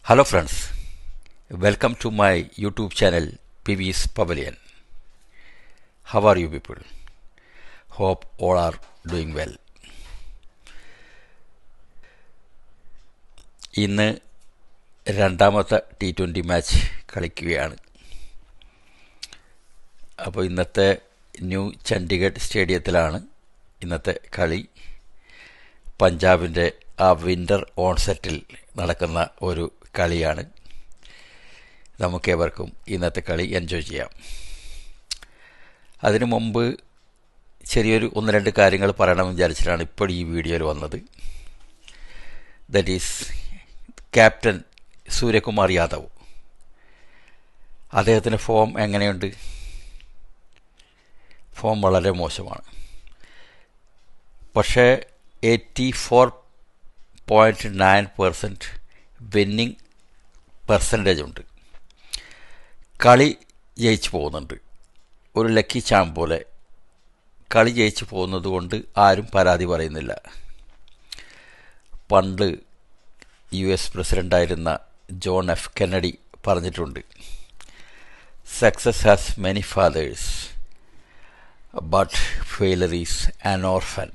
Hello friends, welcome to my YouTube channel PV's Pavilion. How are you people? Hope all are doing well. ഇന്ന് രണ്ടാമത്തെ T20 match കളിക്കുകയാണ്. അപ്പോൾ ഇന്നത്തെ new Chandigarh സ്റ്റേഡിയത്തിലാണ് ഇന്നത്തെ കളി. പഞ്ചാബിൻ്റെ ആ വിൻ്റർ ഓൺസെറ്റിൽ നടക്കുന്ന ഒരു കളിയാണ്. നമുക്കേവർക്കും ഇന്നത്തെ കളി എൻജോയ് ചെയ്യാം. അതിനു മുമ്പ് ചെറിയൊരു ഒന്ന് രണ്ട് കാര്യങ്ങൾ പറയണമെന്ന് വിചാരിച്ചിട്ടാണ് ഇപ്പോൾ ഈ വീഡിയോയിൽ വന്നത്. That is captain Suryakumar Yadav. അദ്ദേഹത്തിൻ്റെ ഫോം എങ്ങനെയുണ്ട്? ഫോം വളരെ മോശമാണ്. പക്ഷേ 84.9% വിന്നിങ് പെർസെൻറ്റേജ് ഉണ്ട്. കളി ജയിച്ചു പോകുന്നുണ്ട്. ഒരു ലക്കി ചാം പോലെ കളി ജയിച്ചു പോകുന്നത് കൊണ്ട് ആരും പരാതി പറയുന്നില്ല. പണ്ട് US പ്രസിഡൻ്റായിരുന്ന ജോൺ എഫ് കെന്നഡി പറഞ്ഞിട്ടുണ്ട്, success has many fathers but failure is an orphan.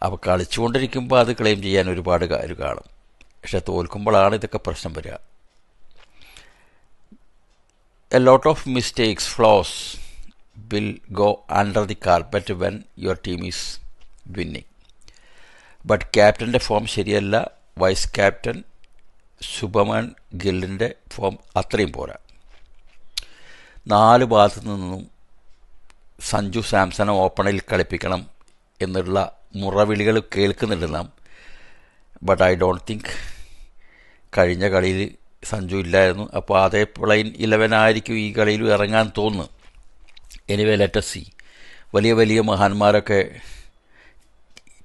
അപ്പോൾ കളിച്ചുകൊണ്ടിരിക്കുമ്പോൾ അത് ക്ലെയിം ചെയ്യാൻ ഒരുപാട് കാര്യം കാണും. പക്ഷെ തോൽക്കുമ്പോഴാണ് ഇതൊക്കെ പ്രശ്നം വരിക. A lot of mistakes, flaws will go under the carpet when your team is winning. But ക്യാപ്റ്റൻ്റെ ഫോം ശരിയല്ല. വൈസ് ക്യാപ്റ്റൻ ശുഭമൻ ഗില്ലിൻ്റെ ഫോം അത്രയും പോരാ. 4 ഭാഗത്തു നിന്നും സഞ്ജു സാംസണെ ഓപ്പണിൽ കളിപ്പിക്കണം എന്നുള്ള മുറവിളികൾ കേൾക്കുന്നുണ്ട് നാം. ബട്ട് ഐ ഡോണ്ട് തിങ്ക് കഴിഞ്ഞ കളിയിൽ സഞ്ജു ഇല്ലായിരുന്നു. അപ്പോൾ അതേ പ്ലെയിൻ 11 ആയിരിക്കും ഈ കളിയിൽ ഇറങ്ങാൻ തോന്നുന്നു. Anyway let us see. വലിയ വലിയ മഹാന്മാരൊക്കെ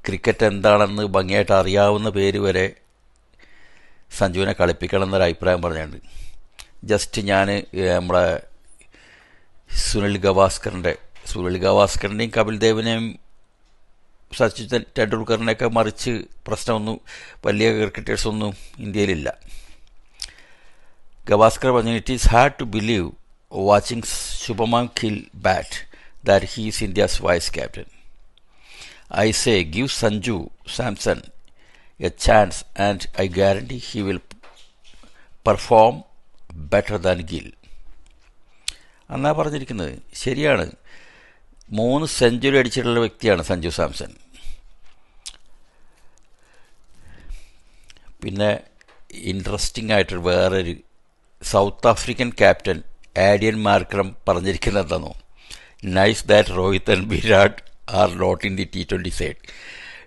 ക്രിക്കറ്റ് എന്താണെന്ന് ഭംഗിയായിട്ട് അറിയാവുന്ന പേര് വരെ സഞ്ജുവിനെ കളിപ്പിക്കണം എന്നൊരു അഭിപ്രായം പറഞ്ഞുണ്ട്. ജസ്റ്റ് ഞാൻ നമ്മളെ സുനിൽ ഗവാസ്കറിൻ്റെയും കപിൽ ദേവിനെയും സച്ചിൻ ടെണ്ടുൽക്കറിനെയൊക്കെ മറിച്ച് പ്രശ്നമൊന്നും വലിയ ക്രിക്കറ്റേഴ്സൊന്നും ഇന്ത്യയിലില്ല. ഗവാസ്കർ പറഞ്ഞു, it is hard to believe watching Shubman Gill bat that he is India's vice captain. I say give Sanju Samson a chance and I guarantee he will perform better than Gill എന്നാ പറഞ്ഞിരിക്കുന്നത്. ശരിയാണ്, 3 സെഞ്ചുറി അടിച്ചിട്ടുള്ള വ്യക്തിയാണ് സഞ്ജു സാംസൺ. പിന്നെ ഇൻട്രസ്റ്റിംഗ് ആയിട്ട് വേറൊരു South African captain Aiden Markram പറഞ്ഞിരിക്കുന്നത് എന്താണോ, nice that Rohit and Virat are not in the T20 side.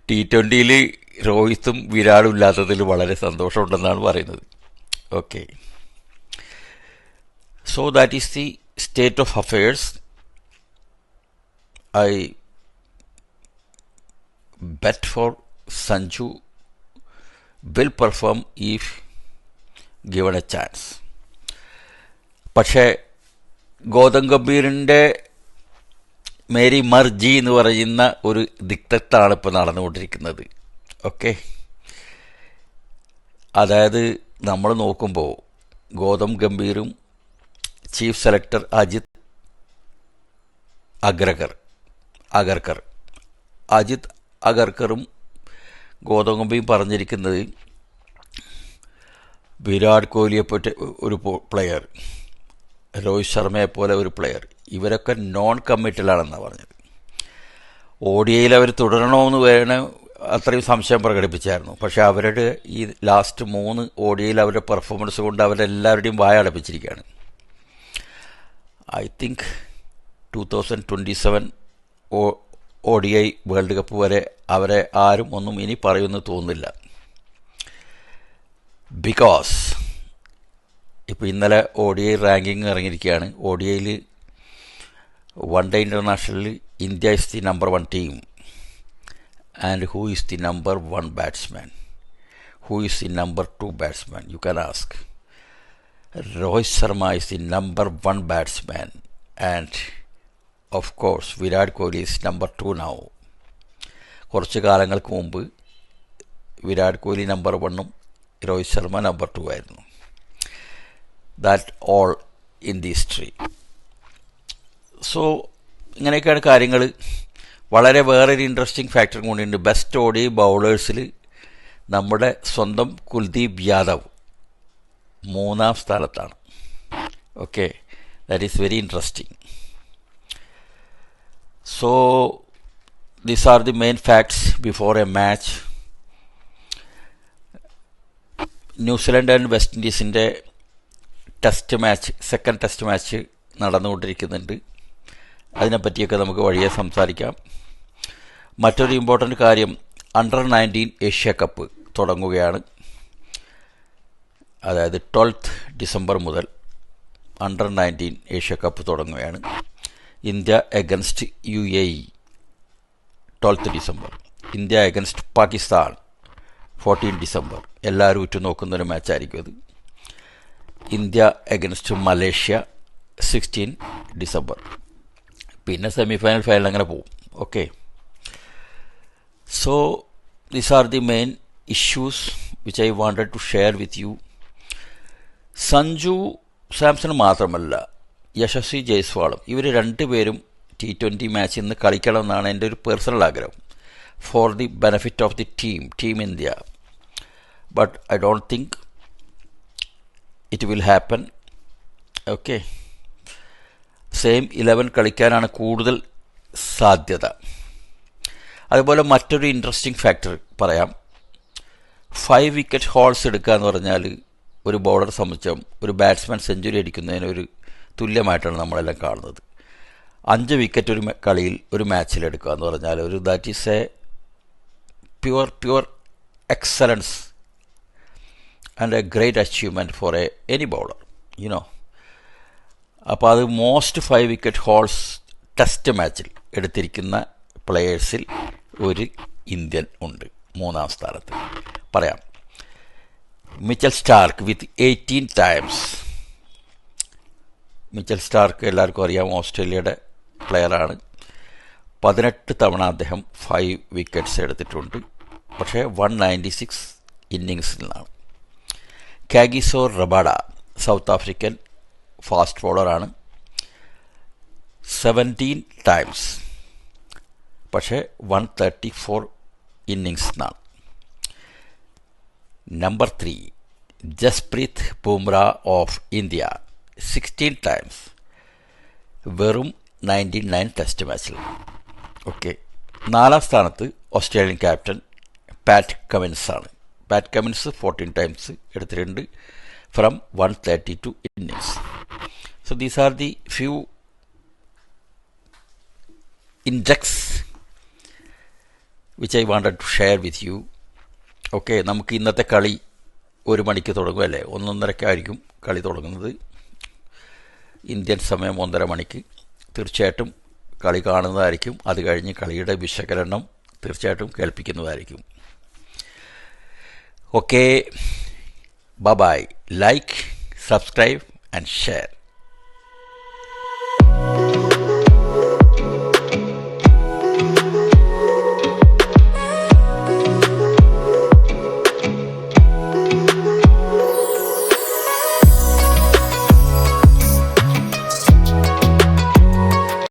T20യിൽ രോഹിത്തും വിരാടും ഇല്ലാത്തതിൽ വളരെ സന്തോഷമുണ്ടെന്നാണ് പറയുന്നത്. Okay, so that is the state of affairs. I bet for Sanju will perform if given a chance. പക്ഷേ ഗൗതം ഗംഭീറിൻ്റെ മേരി മർജി എന്ന് പറയുന്ന ഒരു ദിക്തത്താണ് ഇപ്പോൾ നടന്നുകൊണ്ടിരിക്കുന്നത്. ഓക്കെ, അതായത് നമ്മൾ നോക്കുമ്പോൾ ഗൗതം ഗംഭീറും ചീഫ് സെലക്ടർ അജിത് അഗർക്കറും ഗൗതം ഗംഭീറും പറഞ്ഞിരിക്കുന്നത്, വിരാട് കോഹ്ലിയെപ്പറ്റി ഒരു പ്ലെയർ, രോഹിത് ശർമ്മയെപ്പോലെ ഒരു പ്ലെയർ, ഇവരൊക്കെ നോൺ കമ്മിറ്റലാണെന്നാണ് പറഞ്ഞത്. ODIയിൽ അവർ തുടരണമെന്ന് വേണം അത്രയും സംശയം പ്രകടിപ്പിച്ചായിരുന്നു. പക്ഷേ അവരുടെ ഈ ലാസ്റ്റ് 3 ODIയിൽ അവരുടെ പെർഫോമൻസ് കൊണ്ട് അവരെല്ലാവരുടെയും വായ അടപ്പിച്ചിരിക്കുകയാണ്. I think 2027 ODI world cup വരെ അവരെ ആരും ഒന്നും ഇനി പറയുമെന്ന് തോന്നുന്നില്ല. ബിക്കോസ് ഇപ്പോൾ ഇന്നലെ ODI റാങ്കിങ് ഇറങ്ങിയിരിക്കുകയാണ്. ODIയിൽ വൺ ഡേ ഇൻ്റർനാഷണലിൽ India is the number 1 team. And who is the number 1 batsman? Who is the number 2 batsman? You can ask. Rohit Sharma is the number 1 batsman and of course Virat Kohli is number 2 now. കുറച്ച് കാലങ്ങൾക്ക് മുമ്പ് Virat Kohli number 1ഉം Rohit Sharma number 2 ആയിരുന്നു. That all in the history. So ഇങ്ങനെയൊക്കെയാണ് കാര്യങ്ങൾ. വളരെ വേറൊരു interesting factor കൂടിയുണ്ട്. ബെസ്റ്റ് ഓടി ബൗളേഴ്സിൽ നമ്മുടെ സ്വന്തം കുൽദീപ് യാദവ് 3ാം സ്ഥാനത്താണ്. Okay, that is very interesting. So these are the main facts before a match. New Zealand and West ഇൻഡീസിൻ്റെ test match, second test match നടന്നുകൊണ്ടിരിക്കുന്നുണ്ട്. അതിനെപ്പറ്റിയൊക്കെ നമുക്ക് വഴിയെ സംസാരിക്കാം. മറ്റൊരു ഇമ്പോർട്ടൻ്റ് കാര്യം, അണ്ടർ 19 ഏഷ്യ കപ്പ് തുടങ്ങുകയാണ്. അതായത് 12th ഡിസംബർ മുതൽ അണ്ടർ 19 ഏഷ്യ കപ്പ് തുടങ്ങുകയാണ്. India against UAE 12th December. India against Pakistan 14 December. എല്ലാവരും ഉറ്റുനോക്കുന്നൊരു മാച്ചായിരിക്കും അത്. India against Malaysia 16 December. പിന്നെ സെമിഫൈനൽ, ഫൈനൽ അങ്ങനെ പോവും. Okay, so these are the main issues which I wanted to share with you. Sanju Samson മാത്രമല്ല, യശസ്വി ജയ്സ്വാളും, ഇവർ രണ്ടുപേരും T20 മാച്ച് ഇന്ന് കളിക്കണമെന്നാണ് എൻ്റെ ഒരു പേഴ്സണൽ ആഗ്രഹം. For the benefit of the team India. But I don't think it will happen. Okay, same 11 കളിക്കാനാണ് കൂടുതൽ സാധ്യത. അതുപോലെ മറ്റൊരു ഇൻട്രസ്റ്റിംഗ് ഫാക്ടർ പറയാം. 5 വിക്കറ്റ് ഹോൾസ് എടുക്കുക എന്ന് പറഞ്ഞാൽ ഒരു ബൗളറെ സംബന്ധിച്ചും ഒരു ബാറ്റ്സ്മാൻ സെഞ്ചുറി അടിക്കുന്നതിന് ഒരു തുല്യമായിട്ടാണ് നമ്മളെല്ലാം കാണുന്നത്. 5 വിക്കറ്റ് ഒരു കളിയിൽ ഒരു മാച്ചിൽ എടുക്കുക എന്ന് പറഞ്ഞാൽ that is A pure excellence and A great achievement for any bowler, you know. അപ്പോൾ അത് മോസ്റ്റ് 5 വിക്കറ്റ് ഹോൾസ് ടെസ്റ്റ് മാച്ചിൽ എടുത്തിരിക്കുന്ന പ്ലെയേഴ്സിൽ ഒരു ഇന്ത്യൻ ഉണ്ട് 3ാം സ്ഥാനത്ത്. പറയാം, മിച്ചൽ സ്റ്റാർക്ക് വിത്ത് 18 ടൈംസ്. മിച്ചൽ സ്റ്റാർക്ക് എല്ലാവർക്കും അറിയാം, ഓസ്ട്രേലിയയുടെ പ്ലെയറാണ്. 18 തവണ അദ്ദേഹം 5 വിക്കറ്റ്സ് എടുത്തിട്ടുണ്ട്. പക്ഷേ 196 ഇന്നിങ്സിൽ നിന്നാണ്. Kagiso Rabada, South African fast ബോളറാണ്. 17 ടൈംസ്, പക്ഷേ 134 ഇന്നിങ്സ് എന്നാണ്. Number 3 Jasprit Bumrah of India, 16 times, വെറും 99 ടെസ്റ്റ് മാച്ചിൽ. ഓക്കെ, 4ാം സ്ഥാനത്ത് ഓസ്ട്രേലിയൻ ക്യാപ്റ്റൻ പാറ്റ് കമിൻസ് ആണ്. പാറ്റ് കമിൻസ് 14 ടൈംസ് എടുത്തിട്ടുണ്ട് from 132 innings. So these are the few index which I wanted to share with you. Okay, നമുക്ക് ഇന്നത്തെ കളി 1 മണിക്ക് തുടങ്ങും അല്ലേ? 1:30 കളി തുടങ്ങുന്നത്. ഇന്ത്യൻ സമയം 1:30 മണിക്ക്. തീർച്ചയായിട്ടും കളി കാണുന്നതായിരിക്കും. അത് കഴിഞ്ഞ് കളിയുടെ വിശകലനം തീർച്ചയായിട്ടും കേൾപ്പിക്കുന്നതായിരിക്കും. Okay, bye-bye. Like, subscribe and share.